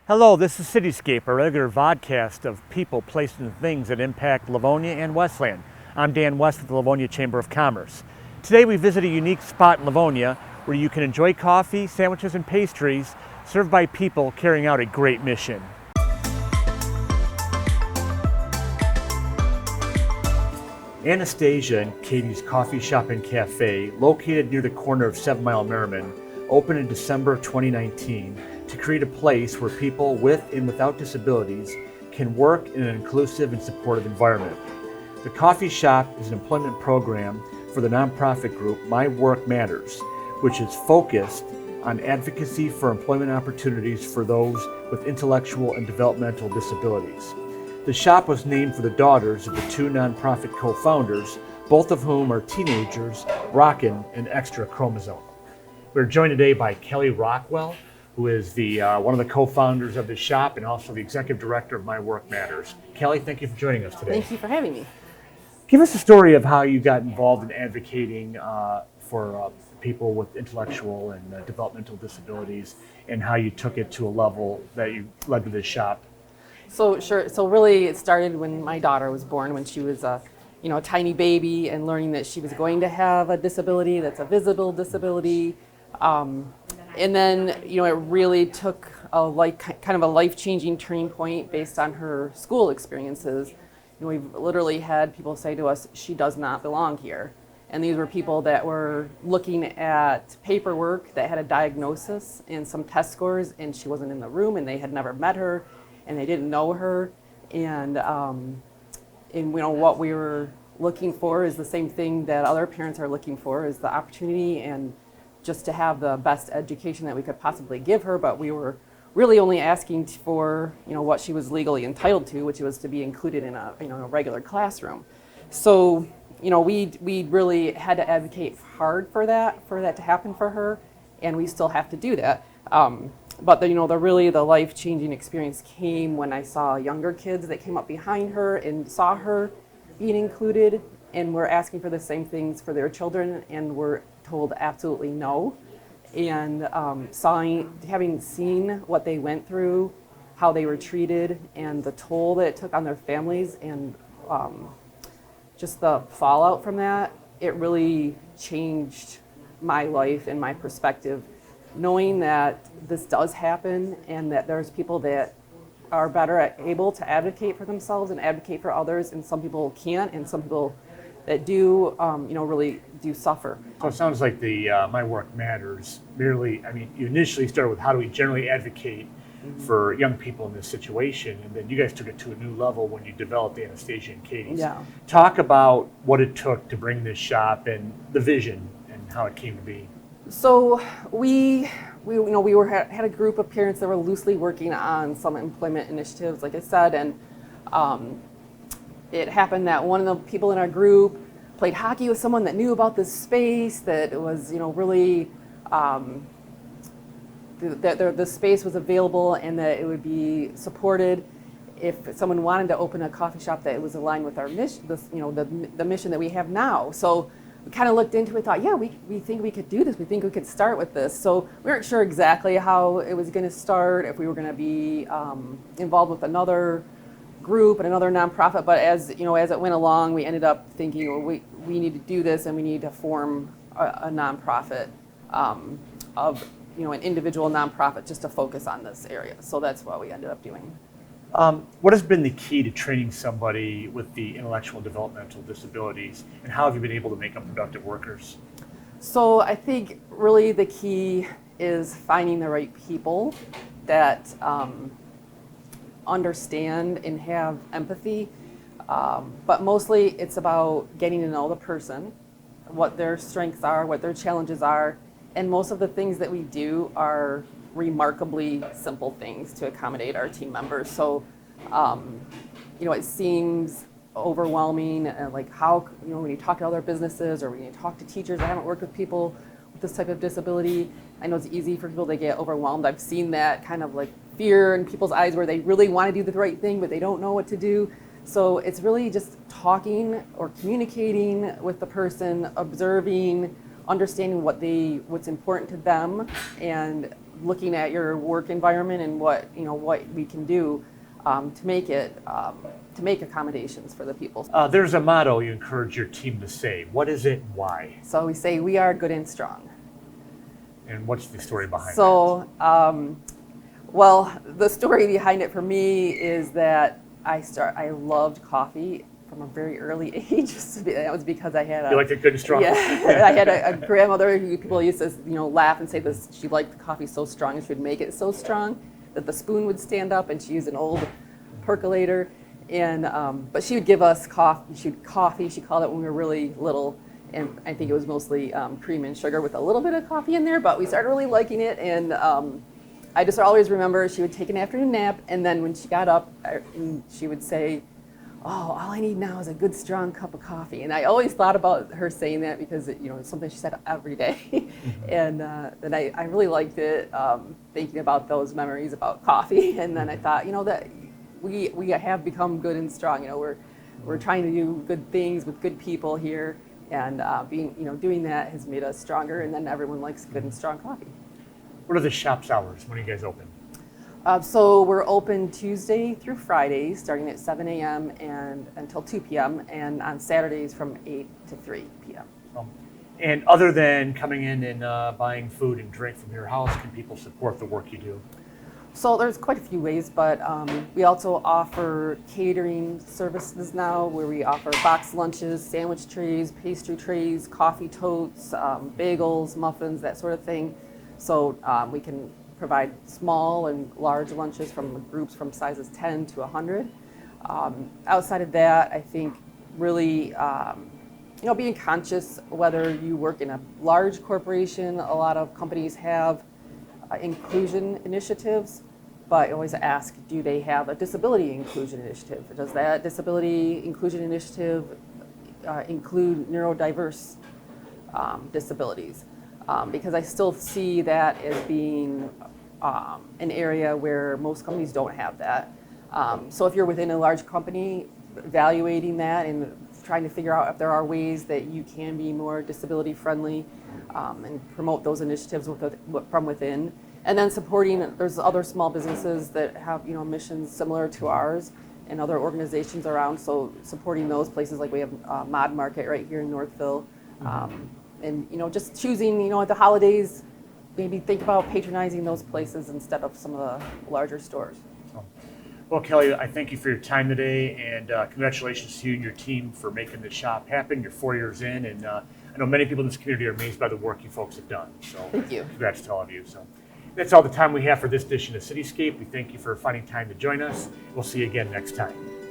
Hello, this is Cityscape, a regular vodcast of people, places, and things that impact Livonia and Westland. I'm Dan West with the Livonia Chamber of Commerce. Today we visit a unique spot in Livonia where you can enjoy coffee, sandwiches, and pastries served by people carrying out a great mission. Anastasia and Katie's Coffee Shop and Cafe, located near the corner of 7 Mile Merriman, opened in December of 2019 to create a place where people with and without disabilities can work in an inclusive and supportive environment. The coffee shop is an employment program for the nonprofit group My Work Matters, which is focused on advocacy for employment opportunities for those with intellectual and developmental disabilities. The shop was named for the daughters of the two nonprofit co-founders, both of whom are teenagers rocking an extra chromosome. We're joined today by Kelly Rockwell, who is the one of the co-founders of the shop and also the executive director of My Work Matters. Kelly, thank you for joining us today. Thank you for having me. Give us a story of how you got involved in advocating for people with intellectual and developmental disabilities, and how you took it to a level that you led to this shop. So sure. So really, it started when my daughter was born, when she was a tiny baby, and learning that she was going to have a disability that's a visible disability. And then, it really took kind of a life-changing turning point based on her school experiences. We've literally had people say to us, she does not belong here. And these were people that were looking at paperwork that had a diagnosis and some test scores, and she wasn't in the room, and they had never met her, and they didn't know her. And what we were looking for is the same thing that other parents are looking for, is the opportunity and just to have the best education that we could possibly give her. But we were really only asking for what she was legally entitled to, which was to be included in a regular classroom. So we really had to advocate hard for that to happen for her, and we still have to do that. But the life-changing experience came when I saw younger kids that came up behind her and saw her being included, and were asking for the same things for their children, and were told absolutely no. And having seen what they went through, how they were treated, and the toll that it took on their families, and just the fallout from that, it really changed my life and my perspective, knowing that this does happen and that there's people that are able to advocate for themselves and advocate for others, and some people can't, and some people that do, really do suffer. So it sounds like the My Work Matters you initially started with how do we generally advocate for young people in this situation, and then you guys took it to a new level when you developed Anastasia and Katie's. Yeah. Talk about what it took to bring this shop and the vision and how it came to be. So we had a group of parents that were loosely working on some employment initiatives, like I said, and it happened that one of the people in our group played hockey with someone that knew about this space, that it was really that the space was available and that it would be supported if someone wanted to open a coffee shop that was aligned with our mission, the mission that we have now. So we kind of looked into it, thought, yeah, we think we could do this. We think we could start with this. So we weren't sure exactly how it was going to start, if we were going to be involved with another group and another nonprofit. But as it went along, we ended up thinking, well, we need to do this, and we need to form a nonprofit of an individual nonprofit just to focus on this area. So that's what we ended up doing. What has been the key to training somebody with the intellectual and developmental disabilities, and how have you been able to make them productive workers? So I think really the key is finding the right people that understand and have empathy, but mostly it's about getting to know the person, what their strengths are, what their challenges are, and most of the things that we do are remarkably simple things to accommodate our team members. So, it seems overwhelming, like how, when you talk to other businesses or when you talk to teachers, I haven't worked with people with this type of disability. I know it's easy for people to get overwhelmed. I've seen that kind of like fear in people's eyes where they really want to do the right thing, but they don't know what to do. So it's really just talking or communicating with the person, observing, understanding what's important to them, and looking at your work environment and what we can do to make accommodations for the people. There's a motto you encourage your team to say. What is it and why? So we say we are good and strong. And what's the story behind that? So, well, the story behind it for me is that I loved coffee from a very early age. That was because I had You liked it good and strong? Yeah, I had a grandmother who people used to laugh and say this. She liked the coffee so strong and she would make it so strong that the spoon would stand up, and she used an old percolator. And but she would give us coffee. She called it when we were really little. And I think it was mostly cream and sugar with a little bit of coffee in there, but we started really liking it. And I just always remember she would take an afternoon nap, and then when she got up, she would say, "Oh, all I need now is a good strong cup of coffee." And I always thought about her saying that because it's something she said every day. And I really liked it, thinking about those memories about coffee. And then I thought, that we have become good and strong. We're trying to do good things with good people here. And doing that has made us stronger, and then everyone likes good and strong coffee. What are the shop's hours? When are you guys open? So we're open Tuesday through Friday, starting at 7 a.m. and until 2 p.m., and on Saturdays from 8 to 3 p.m. And other than coming in and buying food and drink from your house, can people support the work you do? So there's quite a few ways, but we also offer catering services now, where we offer box lunches, sandwich trays, pastry trays, coffee totes, bagels, muffins, that sort of thing. So we can provide small and large lunches from groups from sizes 10 to 100. Outside of that, I think really being conscious whether you work in a large corporation. A lot of companies have inclusion initiatives, but I always ask, do they have a disability inclusion initiative? Does that disability inclusion initiative include neurodiverse disabilities? Because I still see that as being an area where most companies don't have that. So if you're within a large company, evaluating that and trying to figure out if there are ways that you can be more disability friendly and promote those initiatives from within. And then supporting, there's other small businesses that have missions similar to ours and other organizations around. So supporting those places, like we have Mod Market right here in Northville. And just choosing, at the holidays, maybe think about patronizing those places instead of some of the larger stores. Well, Kelly, I thank you for your time today, and congratulations to you and your team for making the shop happen. You're 4 years in, and I know many people in this community are amazed by the work you folks have done. So thank you. Congrats to all of you. So that's all the time we have for this edition of Cityscape. We thank you for finding time to join us. We'll see you again next time.